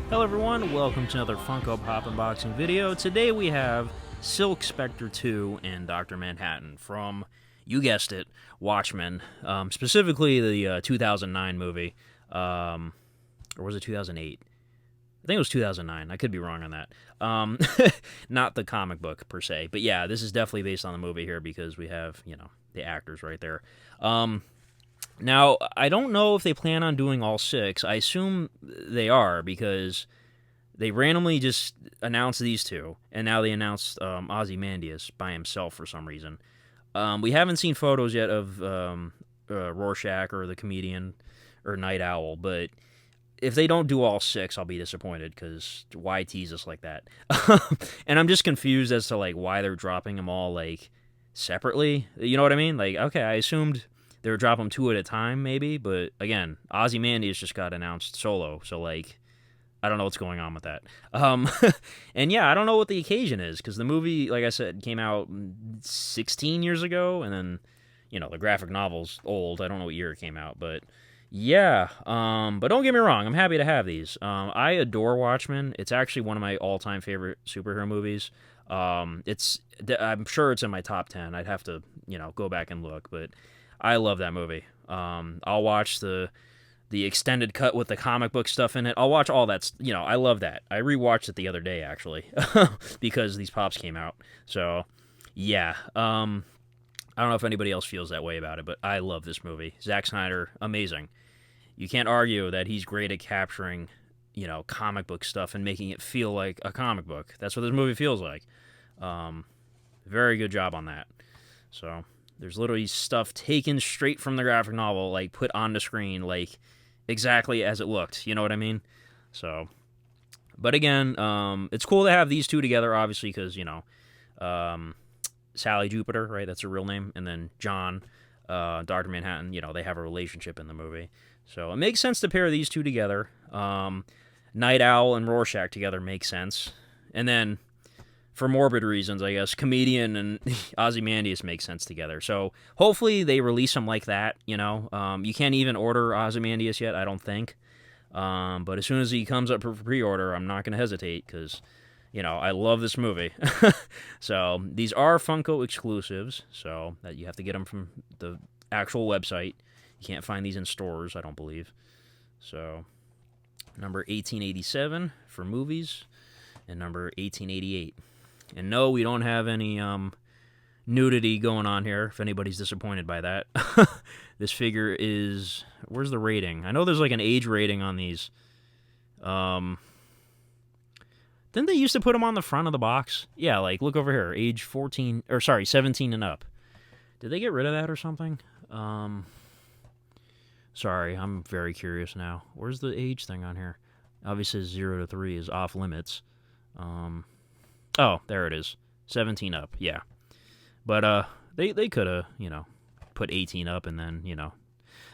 Hello everyone, welcome to another Funko Pop unboxing video. Today we have Silk Spectre 2 and Dr. Manhattan from, you guessed it, Watchmen. Specifically the 2009 movie, or was it 2008? I think it was 2009. I could be wrong on that. Not the comic book per se, but yeah, this is definitely based on the movie here because we have, the actors right there. Now, I don't know if they plan on doing all six. I assume they are because they randomly just announced these two, and now they announced Ozymandias by himself for some reason. We haven't seen photos yet of Rorschach or the comedian or Night Owl, but if they don't do all six, I'll be disappointed because why tease us like that? And I'm just confused as to why they're dropping them all separately. You know what I mean? Okay, I assumed they would drop them two at a time, maybe, but again, Ozymandias just got announced solo, so I don't know what's going on with that. And yeah, I don't know what the occasion is, because the movie, like I said, came out 16 years ago, and then, the graphic novel's old. I don't know what year it came out, but yeah. But don't get me wrong, I'm happy to have these. I adore Watchmen. It's actually one of my all-time favorite superhero movies. I'm sure it's in my top 10. I'd have to, go back and look, but I love that movie. I'll watch the extended cut with the comic book stuff in it. I'll watch all that. I love that. I rewatched it the other day, actually, because these pops came out. So, yeah. I don't know if anybody else feels that way about it, but I love this movie. Zack Snyder, amazing. You can't argue that he's great at capturing, comic book stuff and making it feel like a comic book. That's what this movie feels like. Very good job on that. So there's literally stuff taken straight from the graphic novel, put on the screen, exactly as it looked. You know what I mean? So, but again, it's cool to have these two together, obviously, because, Sally Jupiter, right? That's her real name. And then John, Dr. Manhattan, they have a relationship in the movie. So it makes sense to pair these two together. Night Owl and Rorschach together makes sense. And then, for morbid reasons, I guess, Comedian and Ozymandias make sense together. So hopefully they release them like that, You can't even order Ozymandias yet, I don't think. But as soon as he comes up for pre-order, I'm not going to hesitate because, I love this movie. So these are Funko exclusives, so that you have to get them from the actual website. You can't find these in stores, I don't believe. So number 1887 for movies and number 1888. And no, we don't have any nudity going on here, if anybody's disappointed by that. This figure is... Where's the rating? I know there's an age rating on these. Didn't they used to put them on the front of the box? Yeah, look over here. Age 14... Or, sorry, 17 and up. Did they get rid of that or something? Sorry, I'm very curious now. Where's the age thing on here? Obviously, 0 to 3 is off limits. Oh, there it is. 17 up, yeah. But they could have, put 18 up and then,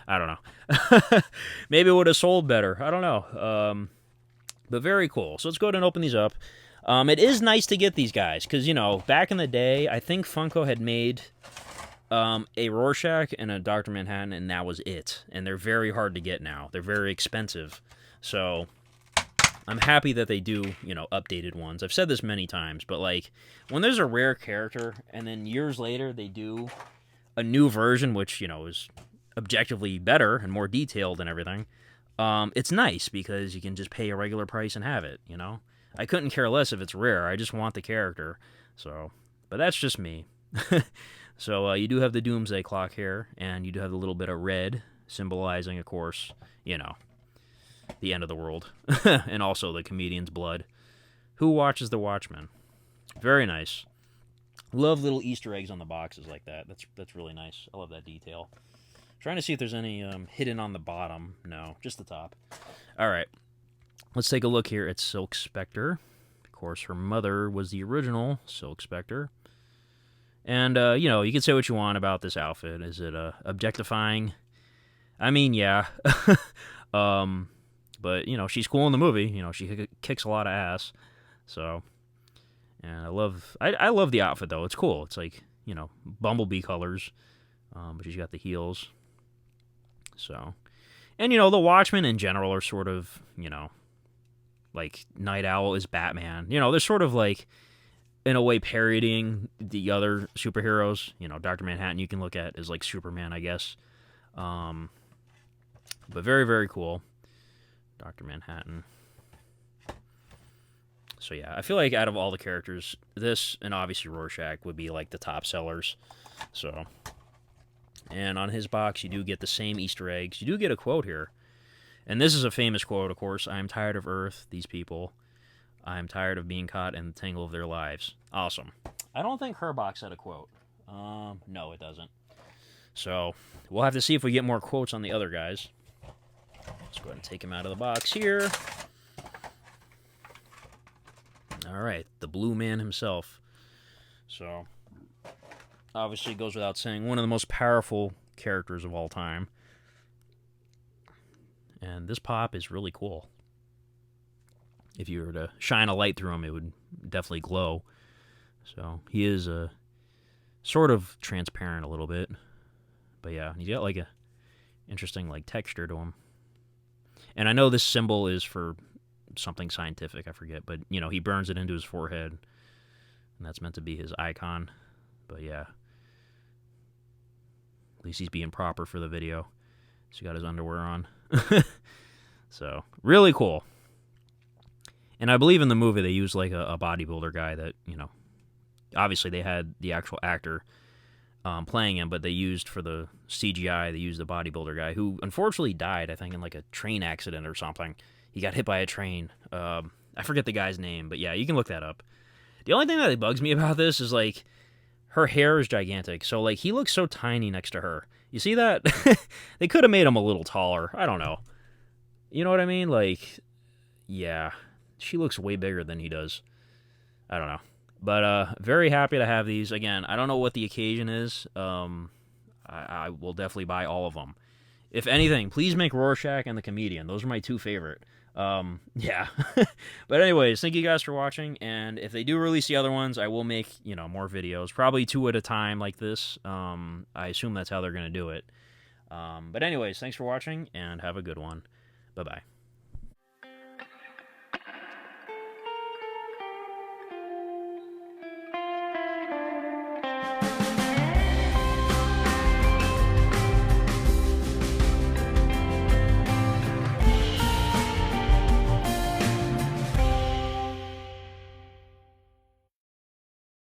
I don't know. Maybe it would have sold better. I don't know. But very cool. So let's go ahead and open these up. It is nice to get these guys because, back in the day, I think Funko had made a Rorschach and a Dr. Manhattan, and that was it. And they're very hard to get now. They're very expensive. So I'm happy that they do, updated ones. I've said this many times, but, when there's a rare character, and then years later they do a new version, which, is objectively better and more detailed and everything, it's nice, because you can just pay a regular price and have it, I couldn't care less if it's rare. I just want the character. So, but that's just me. So, you do have the Doomsday Clock here, and you do have a little bit of red, symbolizing, of course, the end of the world, and also the comedian's blood. Who watches the Watchmen? Very nice. Love little Easter eggs on the boxes like that. That's really nice. I love that detail. Trying to see if there's any hidden on the bottom. No, just the top. All right, let's take a look here at Silk Spectre. Of course, her mother was the original Silk Spectre. And, you can say what you want about this outfit. Is it objectifying? I mean, yeah. But, she's cool in the movie. She kicks a lot of ass. So, and I love the outfit, though. It's cool. It's Bumblebee colors. But she's got the heels. So, and, the Watchmen in general are sort of, Like, Night Owl is Batman. You know, they're sort of like, in a way, parodying the other superheroes. You know, Dr. Manhattan you can look at as like Superman, I guess. But very, very cool. Dr. Manhattan. So yeah, I feel like out of all the characters, this and obviously Rorschach would be like the top sellers. So, and on his box, you do get the same Easter eggs. You do get a quote here. And this is a famous quote, of course. I am tired of Earth, these people. I am tired of being caught in the tangle of their lives. Awesome. I don't think her box had a quote. No, it doesn't. So, we'll have to see if we get more quotes on the other guys. Let's go ahead and take him out of the box here. Alright, the Blue Man himself. So, obviously, it goes without saying, one of the most powerful characters of all time. And this pop is really cool. If you were to shine a light through him, it would definitely glow. So, he is sort of transparent a little bit. But yeah, he's got like a interesting like texture to him. And I know this symbol is for something scientific, I forget, but you know, he burns it into his forehead, and that's meant to be his icon. But yeah, at least he's being proper for the video. So he got his underwear on. So really cool. And I believe in the movie they used like a bodybuilder guy that, you know, obviously they had the actual actor playing him, but they used for the CGI, they used the bodybuilder guy who unfortunately died, I think, in like a train accident or something. He got hit by a train. I forget the guy's name, but yeah, you can look that up. The only thing that bugs me about this is, like, her hair is gigantic. So, like, he looks so tiny next to her. You see that? They could have made him a little taller. I don't know. You know what I mean? Like, yeah. She looks way bigger than he does. I don't know. But very happy to have these. Again, I don't know what the occasion is. I will definitely buy all of them. If anything, please make Rorschach and the Comedian. Those are my two favorite. Yeah. But anyways, thank you guys for watching, and if they do release the other ones, I will make, you know, more videos, probably 2 at a time like this. I assume that's how they're going to do it. But anyways, thanks for watching, and have a good one. Bye-bye.